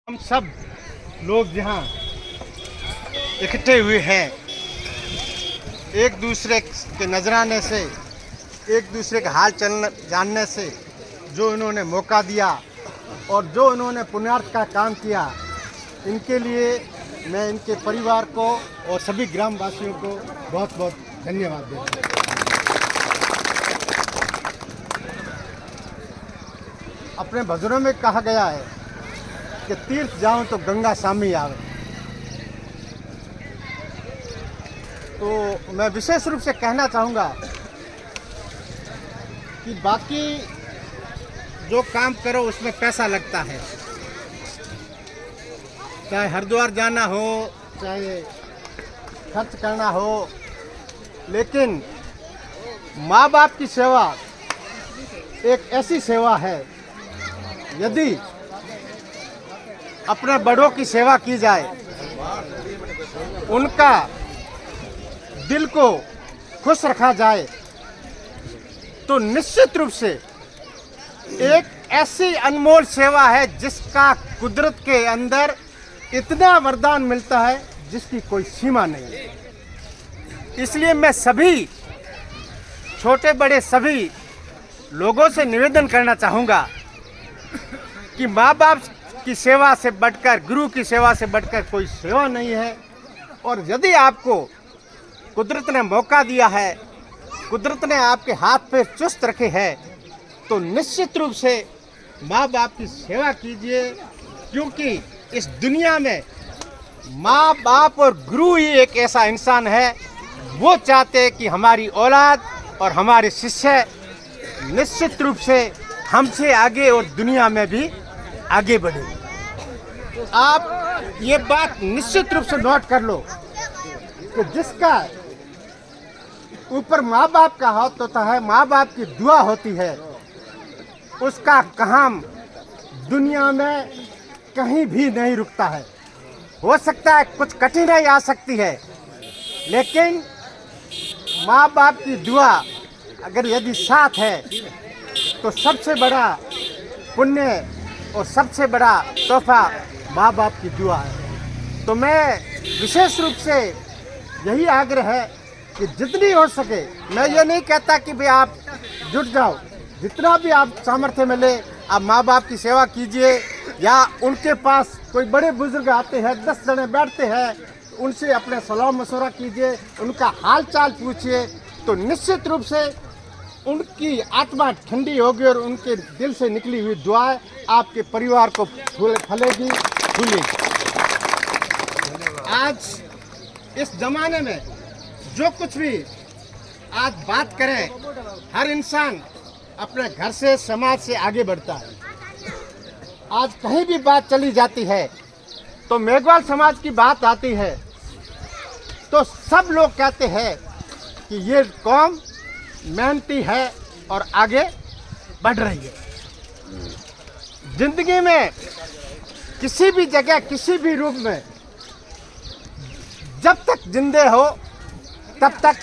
हम सब लोग यहाँ इकट्ठे हुए हैं, एक दूसरे के नजराने से, एक दूसरे का हाल चल जानने से, जो इन्होंने मौका दिया और जो इन्होंने पुण्यार्थ का काम किया, इनके लिए मैं इनके परिवार को और सभी ग्रामवासियों को बहुत बहुत धन्यवाद देता हूँ। अपने भजनों में कहा गया है कि तीर्थ जाऊं तो गंगा सामी आवे। तो मैं विशेष रूप से कहना चाहूँगा कि बाकी जो काम करो उसमें पैसा लगता है, चाहे हरिद्वार जाना हो, चाहे खर्च करना हो, लेकिन माँ बाप की सेवा एक ऐसी सेवा है, यदि अपने बड़ों की सेवा की जाए, उनका दिल को खुश रखा जाए, तो निश्चित रूप से एक ऐसी अनमोल सेवा है जिसका कुदरत के अंदर इतना वरदान मिलता है जिसकी कोई सीमा नहीं है। इसलिए मैं सभी छोटे बड़े सभी लोगों से निवेदन करना चाहूँगा कि माँ बाप की सेवा से बढ़कर, गुरु की सेवा से बढ़कर कोई सेवा नहीं है। और यदि आपको कुदरत ने मौका दिया है, कुदरत ने आपके हाथ पैर चुस्त रखे हैं, तो निश्चित रूप से माँ बाप की सेवा कीजिए, क्योंकि इस दुनिया में माँ बाप और गुरु ही एक ऐसा इंसान है, वो चाहते हैं कि हमारी औलाद और हमारे शिष्य निश्चित रूप से हमसे आगे और दुनिया में भी आगे बढ़े। आप ये बात निश्चित रूप से नोट कर लो कि जिसका ऊपर माँ बाप का हाथ होता है, माँ बाप की दुआ होती है, उसका काम दुनिया में कहीं भी नहीं रुकता है। हो सकता है कुछ कठिनाई आ सकती है, लेकिन माँ बाप की दुआ अगर यदि साथ है तो सबसे बड़ा पुण्य और सबसे बड़ा तोहफा माँ बाप की दुआ है। तो मैं विशेष रूप से यही आग्रह है कि जितनी हो सके, मैं ये नहीं कहता कि भाई आप जुट जाओ, जितना भी आप सामर्थ्य मिले आप माँ बाप की सेवा कीजिए, या उनके पास कोई बड़े बुजुर्ग आते हैं, 10 जने बैठते हैं, उनसे अपने सलाह मशवरा कीजिए, उनका हाल चाल पूछिए, तो निश्चित रूप से उनकी आत्मा ठंडी होगी और उनके दिल से निकली हुई दुआएं आपके परिवार को फलेगी फूलेगी। आज इस जमाने में जो कुछ भी आज बात करें, हर इंसान अपने घर से, समाज से आगे बढ़ता है। आज कहीं भी बात चली जाती है तो मेघवाल समाज की बात आती है तो सब लोग कहते हैं कि ये कौम मेहनती है और आगे बढ़ रही है। जिंदगी में किसी भी जगह, किसी भी रूप में जब तक जिंदे हो तब तक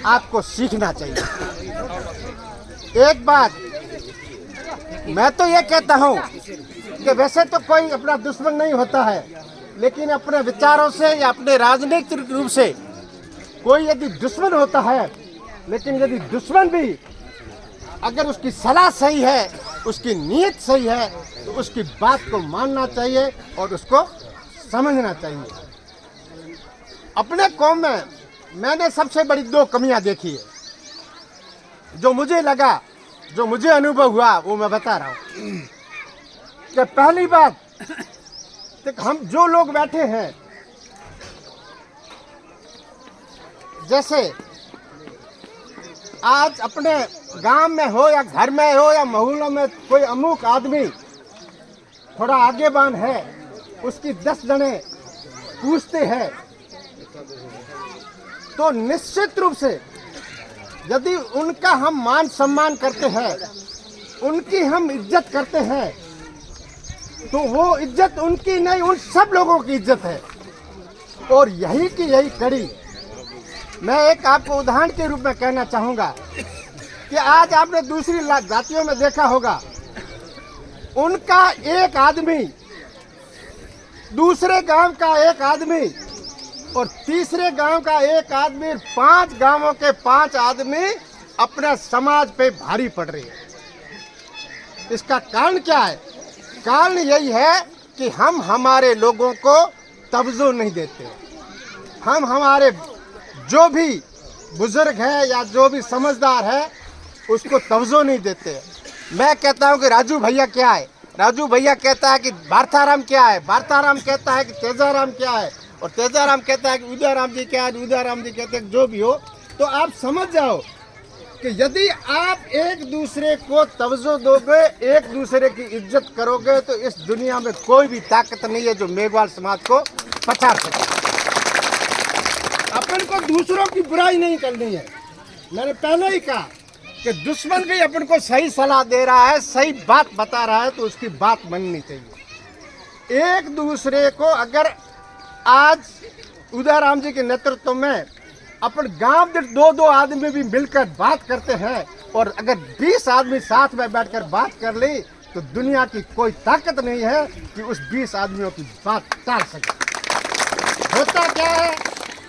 आपको सीखना चाहिए। एक बात मैं तो ये कहता हूँ कि वैसे तो कोई अपना दुश्मन नहीं होता है, लेकिन अपने विचारों से या अपने राजनीतिक रूप से कोई यदि दुश्मन होता है, लेकिन यदि दुश्मन भी अगर उसकी सलाह सही है, उसकी नीयत सही है, तो उसकी बात को मानना चाहिए और उसको समझना चाहिए। अपने कौम में मैंने सबसे बड़ी 2 कमियां देखी है, जो मुझे लगा, जो मुझे अनुभव हुआ, वो मैं बता रहा हूँ। कि पहली बात, हम जो लोग बैठे हैं, जैसे आज अपने गांव में हो या घर में हो या मोहल्लों में कोई अमुक आदमी थोड़ा आगे बान है, उसकी 10 जने पूछते हैं, तो निश्चित रूप से यदि उनका हम मान सम्मान करते हैं, उनकी हम इज्जत करते हैं, तो वो इज्जत उनकी नहीं, उन सब लोगों की इज्जत है। और यही की यही कड़ी मैं एक आपको उदाहरण के रूप में कहना चाहूँगा कि आज आपने दूसरी जातियों में देखा होगा, उनका एक आदमी दूसरे गांव का एक आदमी और तीसरे गांव का एक आदमी, 5 गांवों के 5 आदमी अपने समाज पे भारी पड़ रही है। इसका कारण क्या है? कारण यही है कि हम हमारे लोगों को तवज्जो नहीं देते। हम हमारे जो भी बुजुर्ग है या जो भी समझदार है उसको तवज्जो नहीं देते। मैं कहता हूँ कि राजू भैया क्या है, राजू भैया कहता है कि भारताराम क्या है, भारताराम कहता है कि तेजाराम क्या है, और तेजाराम कहता है कि उदयराम जी क्या है, उदयराम जी कहते हैं जो भी हो। तो आप समझ जाओ कि यदि आप एक दूसरे को तवज्जो दोगे, एक दूसरे की इज्जत करोगे, तो इस दुनिया में कोई भी ताकत नहीं है जो मेघवाल समाज को पछाड़ सके। अपन को दूसरों की बुराई नहीं करनी है। मैंने पहले ही कहा कि दुश्मन भी अपन को सही सलाह दे रहा है, सही बात बता रहा है, तो उसकी बात माननी चाहिए। एक दूसरे को अगर आज उदयराम जी के नेतृत्व में अपन गांव के 2-2 आदमी भी मिलकर बात करते हैं और अगर 20 आदमी साथ में बैठकर बात कर ली, तो दुनिया की कोई ताकत नहीं है कि उस 20 आदमियों की बात टाल सके। होता क्या है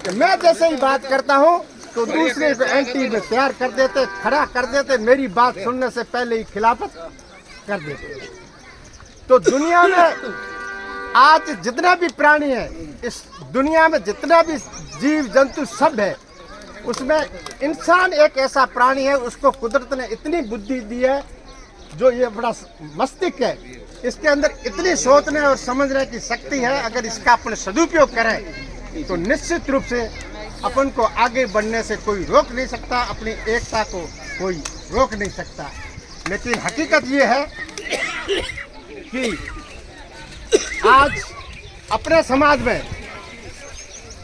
कि मैं जैसे ही बात करता हूं तो दूसरे को एंटी में तैयार कर देते, खड़ा कर देते, मेरी बात सुनने से पहले ही खिलाफत कर देते। तो दुनिया में आज जितना भी प्राणी है, इस दुनिया में जितना भी जीव जंतु सब है, उसमें इंसान एक ऐसा प्राणी है, उसको कुदरत ने इतनी बुद्धि दी है, जो ये बड़ा मस्तिष्क है, इसके अंदर इतनी सोचने और समझने की शक्ति है। अगर इसका अपन सदुपयोग करें तो निश्चित रूप से अपन को आगे बढ़ने से कोई रोक नहीं सकता, अपनी एकता को कोई रोक नहीं सकता। लेकिन हकीकत ये है कि आज अपने समाज में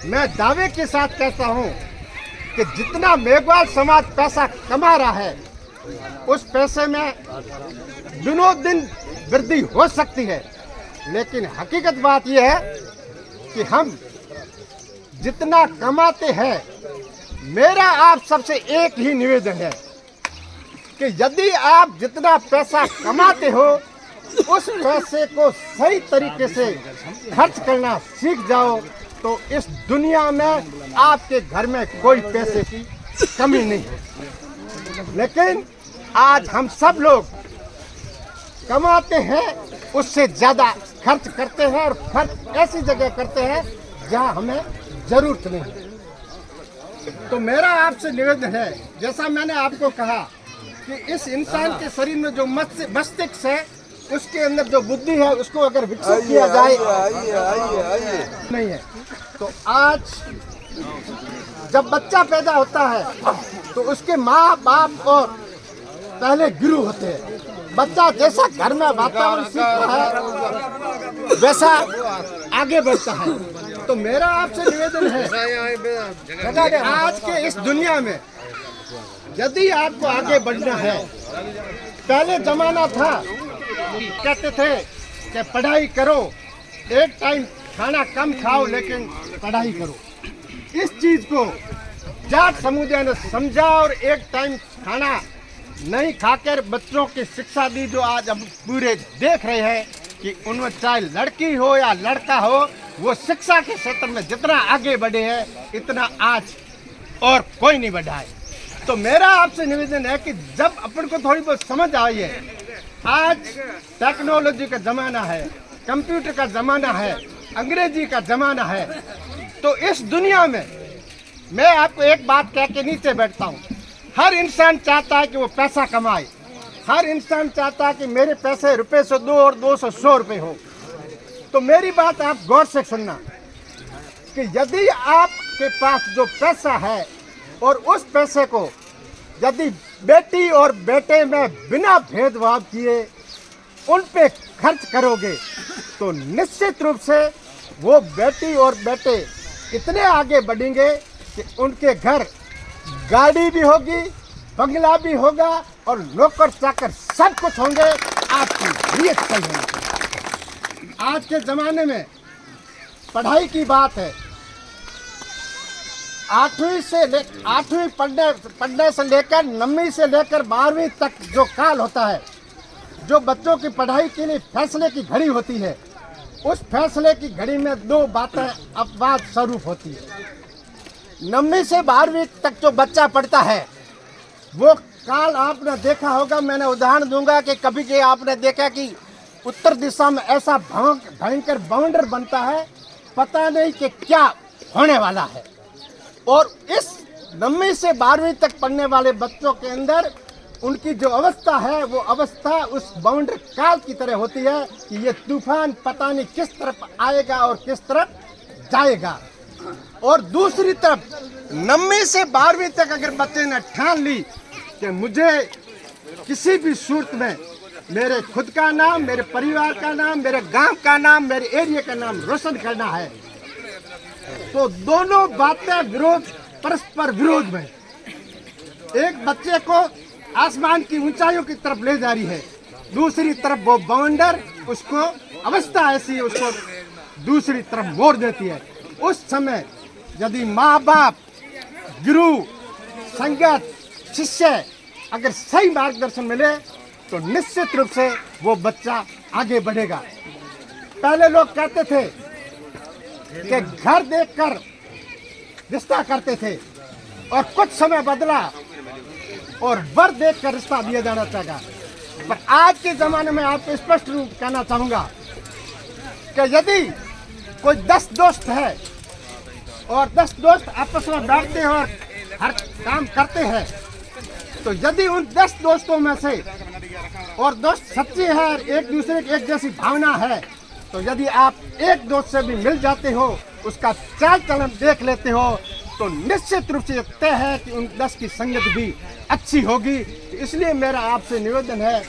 मैं दावे के साथ कहता हूं कि जितना मेघवाल समाज पैसा कमा रहा है, उस पैसे में दिनों दिन वृद्धि हो सकती है। लेकिन हकीकत बात यह है कि हम जितना कमाते हैं, मेरा आप सबसे एक ही निवेदन है कि यदि आप जितना पैसा कमाते हो, उस पैसे को सही तरीके से खर्च करना सीख जाओ, तो इस दुनिया में आपके घर में कोई पैसे की कमी नहीं है। लेकिन आज हम सब लोग कमाते हैं, उससे ज़्यादा खर्च करते हैं, और खर्च ऐसी जगह करते हैं जहां हमें ज़रूरत नहीं है। तो मेरा आपसे निवेदन है, जैसा मैंने आपको कहा कि इस इंसान के शरीर में जो मस्तिष्क है, उसके अंदर जो बुद्धि है, उसको अगर विकसित किया जाए नहीं है। तो आज जब बच्चा पैदा होता है तो उसके माँ बाप और पहले गुरु होते हैं। बच्चा जैसा घर में वातावरण सीखता है वैसा आगे बढ़ता है। तो मेरा आपसे निवेदन है, आज के इस दुनिया में यदि आपको आगे बढ़ना है, पहले जमाना था कहते थे कि पढ़ाई करो, एक टाइम खाना कम खाओ लेकिन पढ़ाई करो। इस चीज को जाट समुदाय ने समझा और एक टाइम खाना नहीं खाकर बच्चों की शिक्षा दी, जो आज अब पूरे देख रहे हैं कि उनमें चाहे लड़की हो या लड़का हो, वो शिक्षा के क्षेत्र में जितना आगे बढ़े हैं, इतना आज और कोई नहीं बढ़ा है। तो मेरा आपसे निवेदन है कि जब अपन को थोड़ी बहुत समझ आई है, आज टेक्नोलॉजी का ज़माना है, कंप्यूटर का ज़माना है, अंग्रेजी का ज़माना है, तो इस दुनिया में मैं आपको एक बात कह के नीचे बैठता हूँ। हर इंसान चाहता है कि वो पैसा कमाए, हर इंसान चाहता है कि मेरे पैसे रुपये से 2 और 2 से 100 रुपये हो। तो मेरी बात आप गौर से सुनना कि यदि आपके पास जो पैसा है और उस पैसे को यदि बेटी और बेटे में बिना भेदभाव किए उन पे खर्च करोगे, तो निश्चित रूप से वो बेटी और बेटे इतने आगे बढ़ेंगे कि उनके घर गाड़ी भी होगी, बंगला भी होगा और नौकर चाकर सब कुछ होंगे। आपकी नीयत सही होनी चाहिए। आज के ज़माने में पढ़ाई की बात है, 8वीं पढ़ने से लेकर 9वीं से लेकर 12वीं तक जो काल होता है, जो बच्चों की पढ़ाई के लिए फैसले की घड़ी होती है, उस फैसले की घड़ी में दो बातें अपवाद स्वरूप होती है। 9वीं से 12वीं तक जो बच्चा पढ़ता है वो काल आपने देखा होगा, मैंने उदाहरण दूंगा कि कभी के आपने देखा कि उत्तर दिशा में ऐसा भयंकर बाउंडर बनता है, पता नहीं कि क्या होने वाला है। और इस 9वीं से 12वीं तक पढ़ने वाले बच्चों के अंदर उनकी जो अवस्था है वो अवस्था उस बाउंड्री काल की तरह होती है कि ये तूफान पता नहीं किस तरफ आएगा और किस तरफ जाएगा। और दूसरी तरफ 9वीं से 12वीं तक अगर बच्चे ने ठान ली कि मुझे किसी भी सूरत में मेरे खुद का नाम, मेरे परिवार का नाम, मेरे गांव का नाम, मेरे एरिया का नाम रोशन करना है, तो दोनों बातें परस्पर विरोध में। एक बच्चे को आसमान की ऊंचाइयों की तरफ ले जा रही है, दूसरी तरफ वो बाउंडर उसको अवस्था ऐसी उसको दूसरी तरफ मोड़ देती है। उस समय यदि माँ बाप, गुरु, संगत, शिष्य अगर सही मार्गदर्शन मिले तो निश्चित रूप से वो बच्चा आगे बढ़ेगा। पहले लोग कहते थे कि घर देखकर रिश्ता करते थे और कुछ समय बदला और वर देखकर रिश्ता दिया जाना चाहेगा। पर आज के ज़माने में आपको स्पष्ट रूप कहना चाहूँगा कि यदि कोई 10 दोस्त है और 10 दोस्त आपस में बैठते हैं और हर काम करते हैं, तो यदि उन 10 दोस्तों में से और दोस्त सच्चे हैं और एक दूसरे की एक जैसी भावना है, तो यदि आप एक दोस्त से भी मिल जाते हो, उसका चाल चलन देख लेते हो, तो निश्चित रूप से तय है कि उन 10 की संगत भी अच्छी होगी। इसलिए मेरा आपसे निवेदन है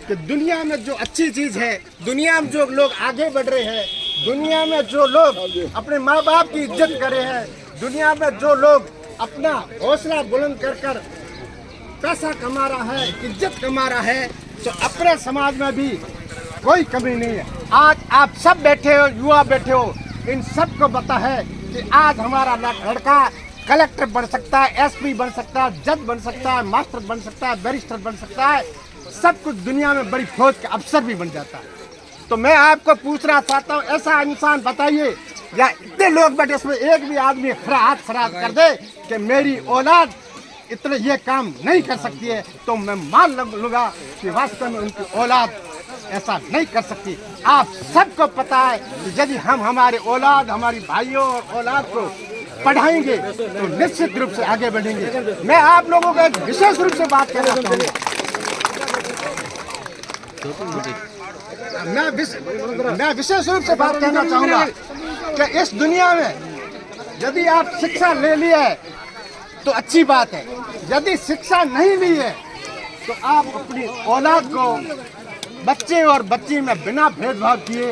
कि दुनिया में जो अच्छी चीज़ है, दुनिया में जो लोग आगे बढ़ रहे हैं, दुनिया में जो लोग अपने माँ बाप की इज्जत कर रहे हैं, दुनिया में जो लोग अपना हौसला बुलंद कर कर पैसा कमा रहा है, इज्जत कमा रहा है, तो अपने समाज में भी कोई कमी नहीं है। आज आप सब बैठे हो, युवा बैठे हो, इन सब को पता है कि आज हमारा लड़का कलेक्टर बन सकता है, एसपी बन सकता है, जज बन सकता है, मास्टर बन सकता है, बैरिस्टर बन सकता है, सब कुछ दुनिया में बड़ी फौज का अफसर भी बन जाता है। तो मैं आपको पूछना चाहता हूँ, ऐसा इंसान बताइए या इतने लोग बैठे इसमें एक भी आदमी हाथ खड़ा कर दे कि मेरी औलाद इतने ये काम नहीं कर सकती है, तो मैं मान लूँगा कि वास्तव में उनकी औलाद ऐसा नहीं कर सकती। आप सबको पता है कि यदि हम हमारे औलाद, हमारी भाइयों और औलाद को पढ़ाएंगे तो निश्चित रूप से आगे बढ़ेंगे। मैं आप लोगों को एक विशेष रूप से बात करना चाहूँगा। मैं विशेष रूप से बात कहना चाहूँगा कि इस दुनिया में यदि आप शिक्षा ले ली है तो अच्छी बात है, यदि शिक्षा नहीं ली है तो आप अपनी औलाद को बच्चे और बच्ची में बिना भेदभाव किए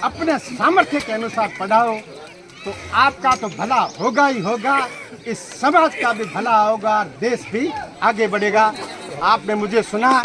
अपने सामर्थ्य के अनुसार पढ़ाओ, तो आपका तो भला होगा ही होगा, इस समाज का भी भला होगा, देश भी आगे बढ़ेगा। आपने मुझे सुना।